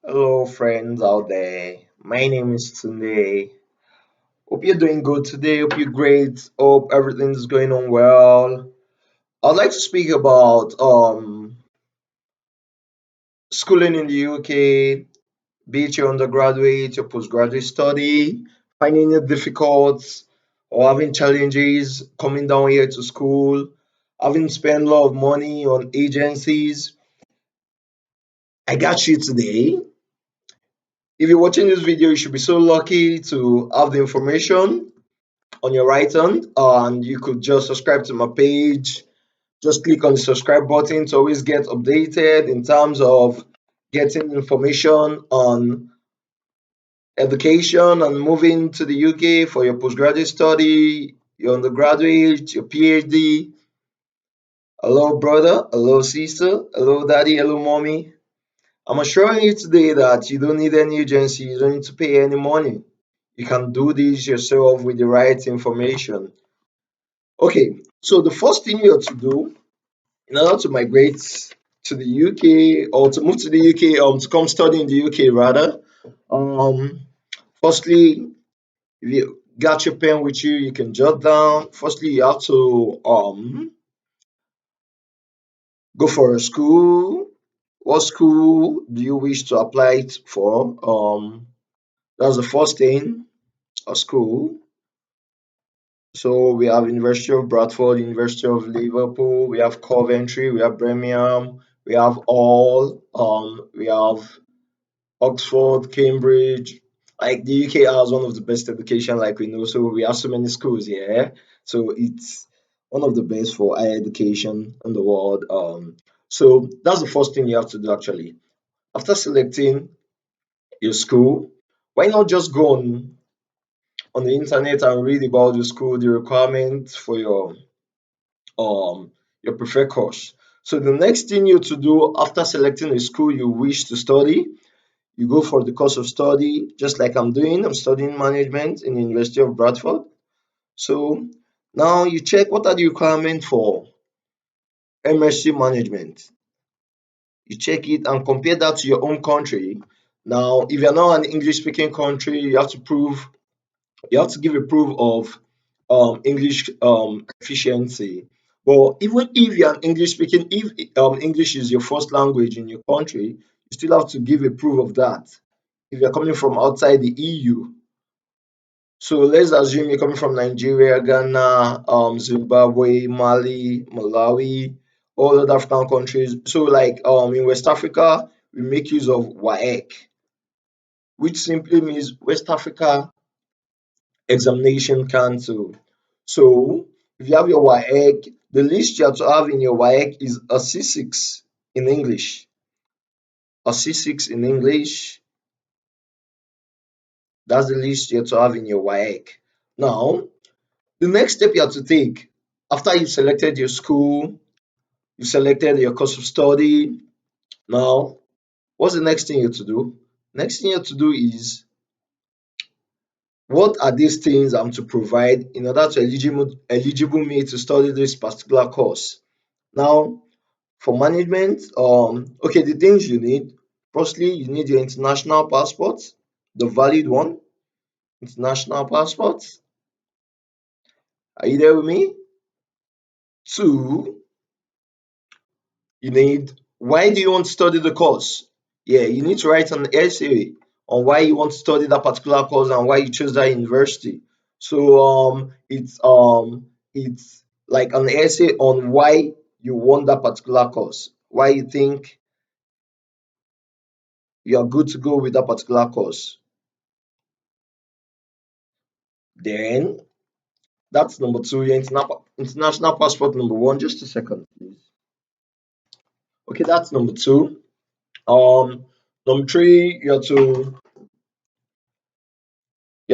Hello, friends out there. My name is Tunde. Hope you're doing good today. Hope you're great. Hope everything's going on well. I'd like to speak about schooling in the UK, be it your undergraduate, your postgraduate study, finding it difficult or having challenges coming down here to school, having spent a lot of money on agencies. I got you today. If you're watching this video, you should be so lucky to have the information on your right hand, and you could just subscribe to my page. Just click on the subscribe button to always get updated in terms of getting information on education and moving to the UK for your postgraduate study, your undergraduate, your PhD. Hello, brother. Hello, sister. Hello, daddy. Hello, mommy. I'm assuring you today that you don't need any agency, you don't need to pay any money. You can do this yourself with the right information. Okay, so the first thing you have to do in order to migrate to the UK or to move to the UK, to come study in the UK rather, um, firstly, if you got your pen with you, you can jot down. Firstly, you have to go for a school. What school do you wish to apply it for? That's the first thing, a school. So we have University of Bradford, University of Liverpool, we have Coventry, we have Birmingham, we have Hull, we have Oxford, Cambridge. Like the UK has one of the best education, like we know. So we have so many schools here. So it's one of the best for higher education in the world. So that's the first thing you have to do actually. After selecting your school, why not just go on the internet and read about the school, the requirements for your preferred course. So the next thing you to do after selecting a school you wish to study, you go for the course of study, just like I'm doing. I'm studying management in the University of Bradford. So now you check what are the requirements for MSc management. You check it and compare that to your own country. Now, if you're not an English speaking country, you have to give a proof of English efficiency. But even if you're an English speaking, if English is your first language in your country, you still have to give a proof of that. If you're coming from outside the EU, so let's assume you're coming from Nigeria, Ghana, Zimbabwe, Mali, Malawi, all other African countries. So like in West Africa, we make use of WAEC, which simply means West Africa Examination Council. So if you have your WAEC, the list you have to have in your WAEC is a C6 in English. A C6 in English, that's the list you have to have in your WAEC. Now, the next step you have to take after you've selected your school, you selected your course of study. Now, what's the next thing you have to do? Next thing you have to do is what are these things I'm to provide in order to eligible me to study this particular course? Now, for management, okay, the things you need. Firstly, you need your international passport, the valid one, international passport. Are you there with me? Two, you need why do you want to study the course? Yeah, you need to write an essay on why you want to study that particular course and why you chose that university. So it's like an essay on why you want that particular course, why you think you are good to go with that particular course. Then that's number two, your international passport number one. Just a second, please. Okay, that's number two. Um, Number three, you have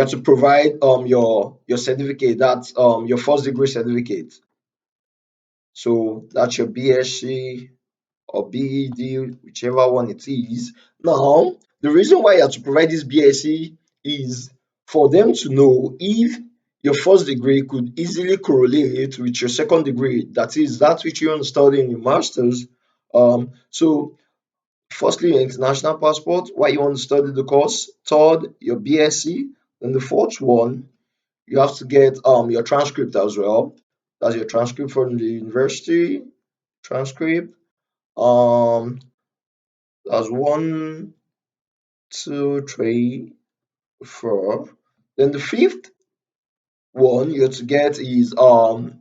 to provide your certificate. That's your first degree certificate. So that's your BSc or BED, whichever one it is. Now, the reason why you have to provide this BSc is for them to know if your first degree could easily correlate with your second degree, that is that which you want to study in your masters. So Firstly, your international passport, why you want to study the course. Third, your BSc. Then the fourth one, you have to get your transcript as well. That's your transcript from the university. Transcript. Um, that's one, two, three, four. Then the fifth one you have to get is a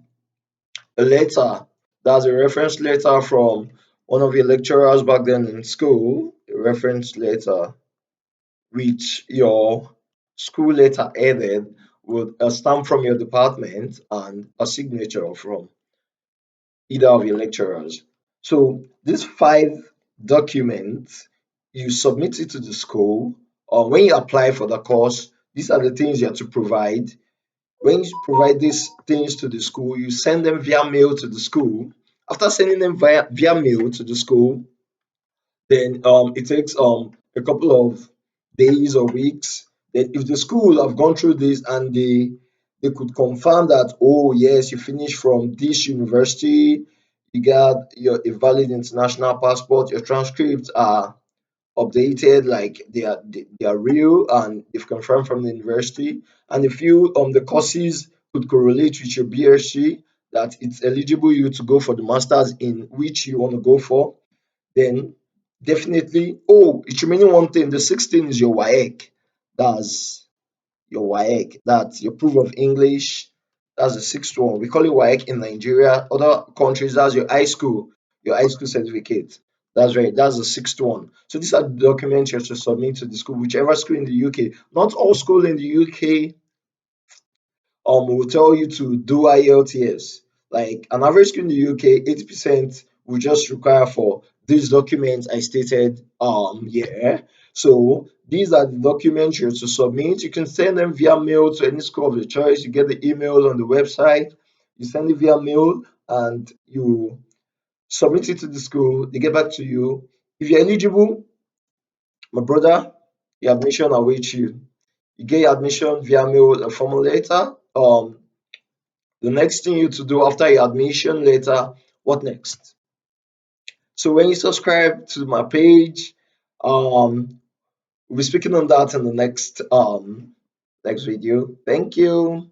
letter. That's a reference letter from one of your lecturers back then in school. A reference letter which your school letter headed with a stamp from your department and a signature from either of your lecturers. So these five documents, you submit it to the school, or when you apply for the course, these are the things you have to provide. When you provide these things to the school, you send them via mail to the school. After sending them via mail to the school, then it takes a couple of days or weeks. Then if the school have gone through this and they could confirm that, oh yes, you finished from this university, you got your a valid international passport, your transcripts are updated, like they are real and they've confirmed from the university, and if you the courses could correlate with your BSc, that it's eligible you to go for the masters in which you want to go for, then definitely, oh, it's remaining one thing. The sixth thing is your WAEC. That's your WAEC. That's your proof of English. That's the sixth one. We call it WAEC in Nigeria. Other countries, that's your high school certificate. That's right. That's the sixth one. So these are the documents you have to submit to the school, whichever school in the UK. Not all school in the UK will tell you to do IELTS. Like an average school in the UK, 80% will just require for these documents I stated yeah. So these are the documents you have to submit. You can send them via mail to any school of your choice. You get the email on the website, you send it via mail and you submit it to the school, they get back to you. If you're eligible, my brother, your admission awaits you. You get your admission via mail, a formal letter. The next thing you to do after your admission letter, what next? So when you subscribe to my page, we'll be speaking on that in the next video. Thank you.